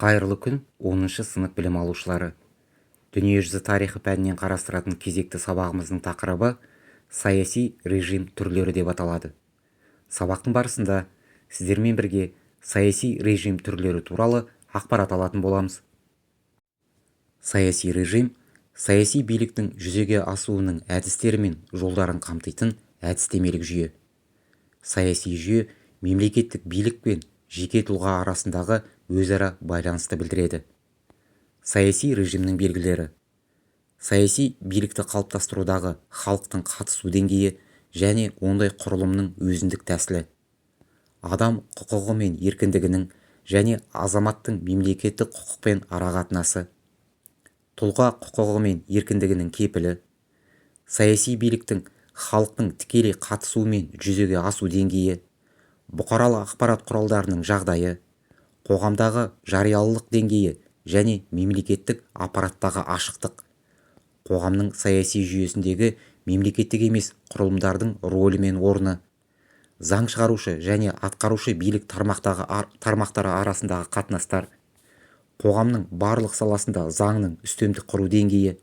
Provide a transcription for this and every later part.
Қайырлы күн 10-шы сынып білім алушылары. Дүниежүзі тарихы пәнінен қарастыратын кезекті сабағымыздың тақырыбы саяси режим түрлері деп аталады. Сабақтың барысында сіздермен бірге саяси режим түрлері туралы ақпарат алатын боламыз. Саяси режим саяси биліктің жүзеге асуының әдістері мен жолдарын қамтитын әдістемелік жүйе. Саяси жүйе мемлекеттік билік пен жеке тұлға арасындағы өзара байланысты білдіреді. Саяси режимнің белгілері: саяси билікті қалыптастырудағы халықтың қатысу деңгейі және ондай құрылымның өзіндік тәсілі. Адам құқығы мен еркіндігінің және азаматтың мемлекеттік құқықпен арақатынасы. Тұлға құқығы мен еркіндігінің кепілі. Саяси биліктің халықтың тікелей қатысуымен жүзеге асу деңгейі. Бұқаралық ақпарат құралдарының жағдайы. Қоғамдағы жариялылық деңгейі және мемлекеттік аппараттағы ашықтық. Қоғамның саяси жүйесіндегі мемлекеттік емес құрылымдардың рөлі мен орны. Заң шығарушы және атқарушы билік тармақтары арасындағы қатынастар. Қоғамның барлық саласында заңның үстемдік құру деңгейі.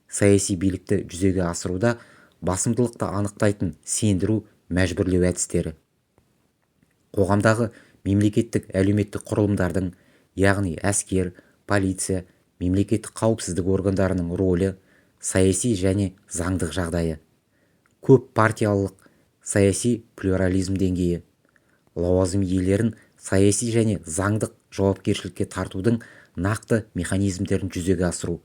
Саяси билікті жүзеге асыруда басымдылықты анықтайтын сендіру, мәжбүрлеу әдістері. Қоғамдағы мемлекеттік әлеуметтік құрылымдардың, яғни әскер, полиция, мемлекеттік қауіпсіздік органдарының рөлі, саяси және заңдық жағдайы. Көп партиялылық, саяси плюрализм деңгейі. Лауазым иелерін саяси және заңдық жауапкершілікке тартудың нақты механизмдерін жүзеге асыру.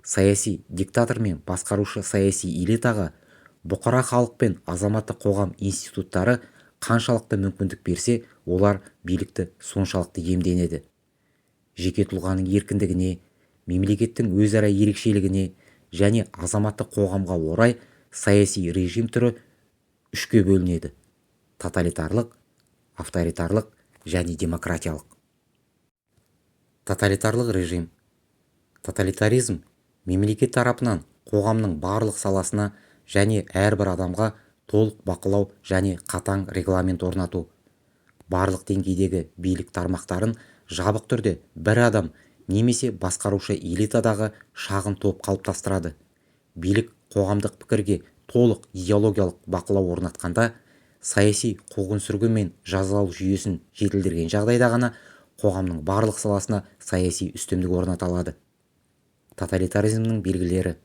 Саяси диктатор мен басқарушы саяси элитаға бұқара халық пен азаматтық қоғам институттары қаншалықты мүмкіндік берсе, олар билікті соншалықты иемденеді. Жеке тұлғаның еркіндігіне, мемлекеттің өзара ерекшелігіне және азаматтық қоғамға орай саяси режим түрі үшке бөлінеді: тоталитарлық, авторитарлық және демократиялық. Тоталитарлық режим. Тоталитаризм мемлекет тарапынан қоғамның барлық саласына және әрбір адамға толық бақылау және қатаң регламент орнату. Барлық деңгейдегі билік тармақтарын жабық түрде бір адам немесе басқарушы элитадағы шағын топ қалыптастырады. Билік қоғамдық пікірге толық идеологиялық бақылау орнатқанда, саяси қуғын-сүргін мен жазалау жүйесін жетілдірген жағдайда ғана қоғамның барлық саласына саяси үстемдік орнатылады. Тоталитаризмнің белгілері: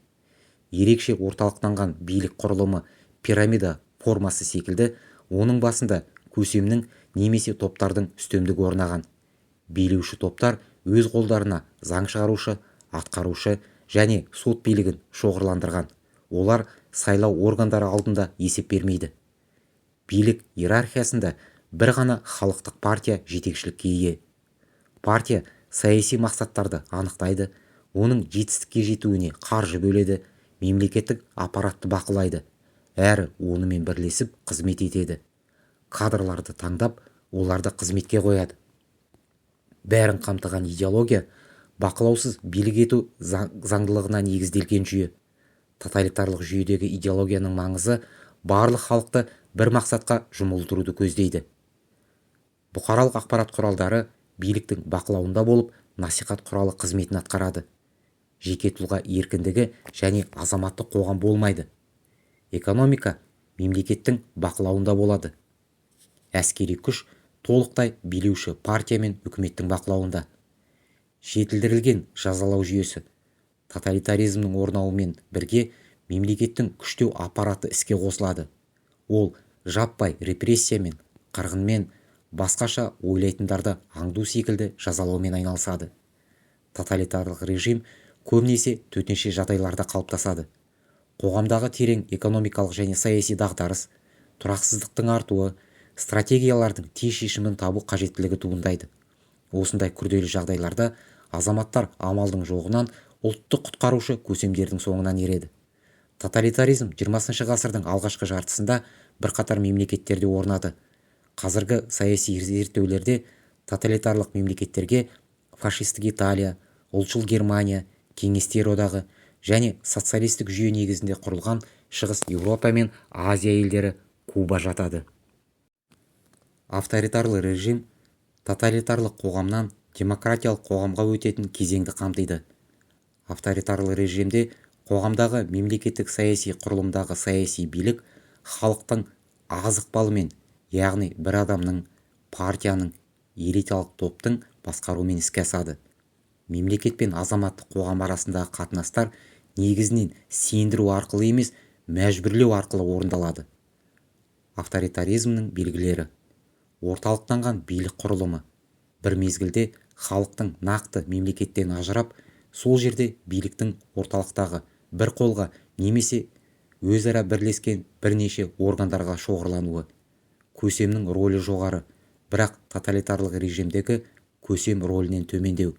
ерекше орталықтанған билік құрылымы пирамида формасы секілді, оның басында көсемнің немесе топтардың үстемдігі орнаған. Билеуші топтар өз қолдарына заң шығарушы, атқарушы және сот билігін шоғырландырған. Олар сайлау органдары алдында есеп бермейді. Билік иерархиясында бір ғана халықтық партия жетекшілікке ие. Партия саяси мақсаттарды анықтайды, оның жетістікке жетуіне қаржы бөледі, мемлекеттік аппаратты бақылайды, әрі онымен бірлесіп қызмет етеді. Кадрларды таңдап, оларды қызметке қояды. Бәрін қамтыған идеология бақылаусыз билік ету заңдылығына негізделген жүйе. Тоталитарлық жүйедегі идеологияның маңызы барлық халықты бір мақсатқа жұмылдыруды көздейді. Бұқаралық ақпарат құралдары биліктің бақылауында болып, насихат құралы қызметін атқарады. Жеке тұлға еркіндігі және азаматтық қоғам болмайды. Экономика мемлекеттің бақылауында болады. Әскери күш толықтай билеуші партия мен үкіметтің бақылауында. Жетілдірілген жазалау жүйесі. Тоталитаризмнің орнауымен бірге мемлекеттің күштеу аппараты іске қосылады. Ол жаппай репрессиямен, қырғынмен, басқаша ойлайтындарды аңду секілді жазалаумен айналысады. Тоталитарлық режим көбінесе төтенше жағдайларда қалыптасады. Қоғамдағы терең экономикалық және саяси дағдарыс, тұрақсыздықтың артуы, стратегиялардың тез шешімін табу қажеттілігі туындайды. Осындай күрделі жағдайларда азаматтар амалдың жоғынан ұлтты құтқарушы көсемдердің соңынан ереді. Тоталитаризм 20 ғасырдың алғашқы жартысында бірқатар мемлекеттерде орнады. Қазіргі саяси зерттеулерде тоталитарлық мемлекеттерге фашистік Италия, ұлтшыл Германия, Кеңестер одағы және социалистік жүйе негізінде құрылған Шығыс Еуропа мен Азия елдері, Куба жатады. Авторитарлы режим тоталитарлық қоғамнан демократиялық қоғамға өтетін кезеңді қамтиды. Авторитарлы режимде қоғамдағы мемлекеттік саяси құрылымдағы саяси билік халықтың аз ықпалымен, яғни бір адамның, партияның, элиталық топтың басқаруымен іске асады. Мемлекет пен азаматтық қоғам арасындағы қатынастар негізінен сендіру арқылы емес, мәжбүрлеу арқылы орындалады. Авторитаризмнің белгілері: орталықтанған билік құрылымы. Бір мезгілде халықтың нақты мемлекеттен ажырап, сол жерде биліктің орталықтағы бір қолға немесе өзара бірлескен бірнеше органдарға шоғырлануы. Көсемнің рөлі жоғары, бірақ тоталитарлық режимдегі көсем рөлінен төмендеу.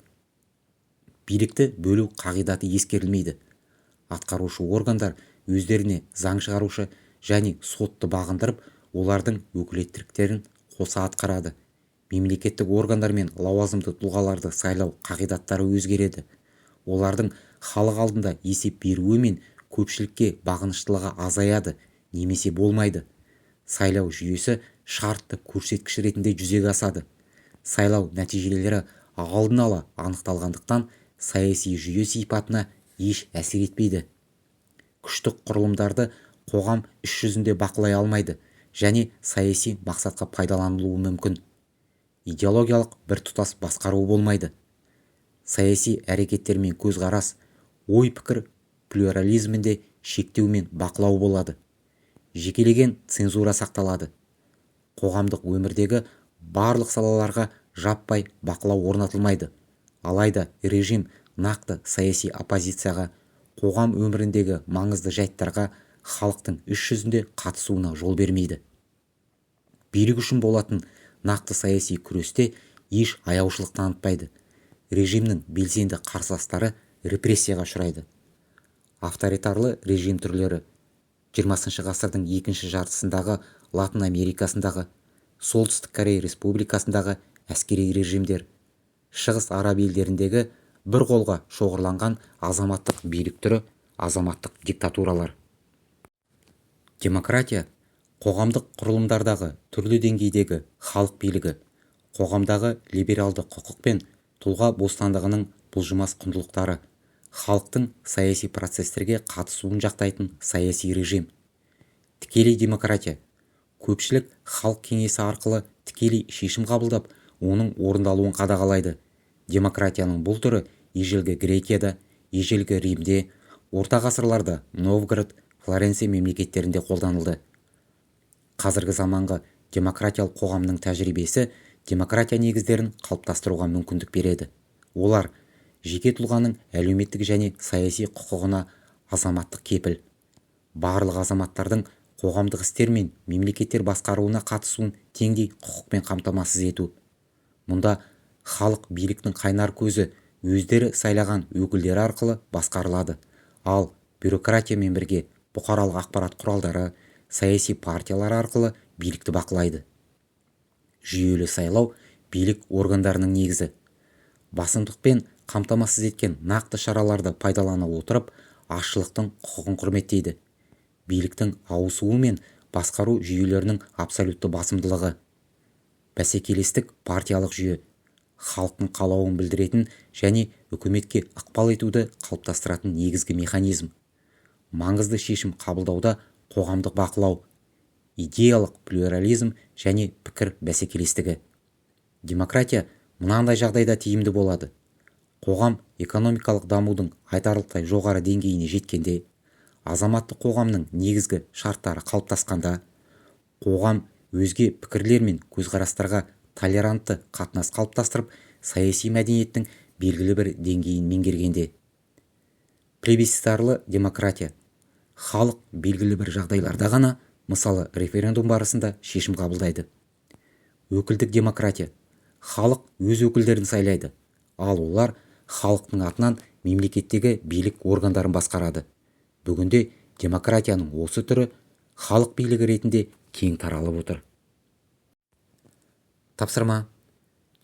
Билікті бөлу қағидаты ескерілмейді. Атқарушы органдар өздеріне заң шығарушы және сотты бағындырып, олардың өкілеттіктерін қоса атқарады. Мемлекеттік органдар мен лауазымды тұлғаларды сайлау қағидаттары өзгереді. Олардың халық алдында есеп беруі мен көпшілікке бағыныштылығы азаяды, немесе болмайды. Сайлау жүйесі шартты көрсеткіш ретінде жүзеге асады. Сайлау нәтижелері алдын ала анықталғандықтан, саяси жүйе сипатына еш әсер етпейді. Күштік құрылымдарды қоғам іс жүзінде бақылай алмайды және саяси мақсатқа пайдаланылуы мүмкін. Идеологиялық біртұтас басқару болмайды. Саяси әрекеттер мен көзқарас, ой-пікір плюрализмінде шектеу мен бақылау болады. Жекелеген цензура сақталады. Қоғамдық өмірдегі барлық салаларға жаппай бақылау орнатылмайды. Алайда режим нақты саяси оппозицияға, қоғам өміріндегі маңызды жайттарға халықтың іс жүзінде қатысуына жол бермейді. Билік үшін болатын нақты саяси күресте еш аяушылық танытпайды. Режимнің белсенді қарсыластары репрессияға ұшырайды. Авторитарлы режим түрлері: 20 ғасырдың екінші жартысындағы Латын Америкасындағы, Солтүстік Корея Республикасындағы әскери режимдер, Шығыс Араб елдеріндегі бір қолға шоғырланған азаматтық билік түрі, азаматтық диктатуралар. Демократия қоғамдық құрылымдардағы түрлі деңгейдегі халық билігі, қоғамдағы либералды құқық пен тұлға бостандығының бұлжымас құндылықтары, халықтың саяси процестерге қатысуын жақтайтын саяси режим. Тікелей демократия көпшілік халық кеңесі арқылы тікелей шешім қабылдап, оның орындалуын қадағалайды. Демократияның бұл түрі ежелгі Грекияда, ежелгі Римде, орта ғасырларда Новгород, Флоренция мемлекеттерінде қолданылды. Қазіргі заманғы демократиялық қоғамның тәжірибесі демократия негіздерін қалыптастыруға мүмкіндік береді. Олар жеке тұлғаның әлеуметтік және саяси құқығына азаматтық кепіл, барлық азаматтардың қоғамдық істер мен мемлекеттер басқаруына қатысуын теңдей құқықпен қамтамасыз ету. Мұнда халық биліктің қайнар көзі өздері сайлаған өкілдері арқылы басқарылады, ал бюрократиямен бірге бұқаралық ақпарат құралдары, саяси партиялар арқылы билікті бақылайды. Жүйелі сайлау билік органдарының негізі. Басымдықпен қамтамасыз еткен нақты шараларды пайдалана отырып, азшылықтың құқығын құрметтейді. Биліктің ауысуы мен басқару жүйелерінің абсолютті басымдылығы. Бәсекелестік партиялық жүйе халықтың қалауын білдіретін және үкіметке ықпал етуді қалыптастыратын негізгі механизм. Маңызды шешім қабылдауда қоғамдық бақылау, идеялық плюрализм және пікір бәсекелестігі. Демократия мынандай жағдайда тиімді болады: қоғам экономикалық дамудың айтарлықтай жоғары деңгейіне жеткенде, азаматтық қоғамның негізгі шарттары қалыптасқанда, қоғам өзге пікірлер мен көзқарастарға толерантты қатынас қалыптастырып, саяси мәдениеттің белгілі бір деңгейін меңгергенде. Плебисцитарлы демократия халық белгілі бір жағдайларда ғана, мысалы референдум барысында, шешім қабылдайды. Өкілдік демократия халық өз өкілдерін сайлайды, ал олар халықтың атынан мемлекеттегі билік органдарын басқарады. Бүгінде демократияның осы түрі халық билігі ретінде кең таралып отыр. Тапсырма: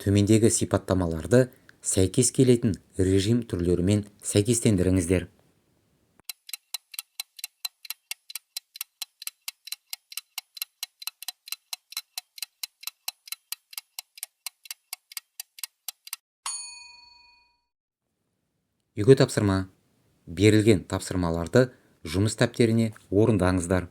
төмендегі сипаттамаларды сәйкес келетін режим түрлерімен сәйкестендіріңіздер. үйге тапсырма. Берілген тапсырмаларды жұмыс дәптеріне орындаңыздар.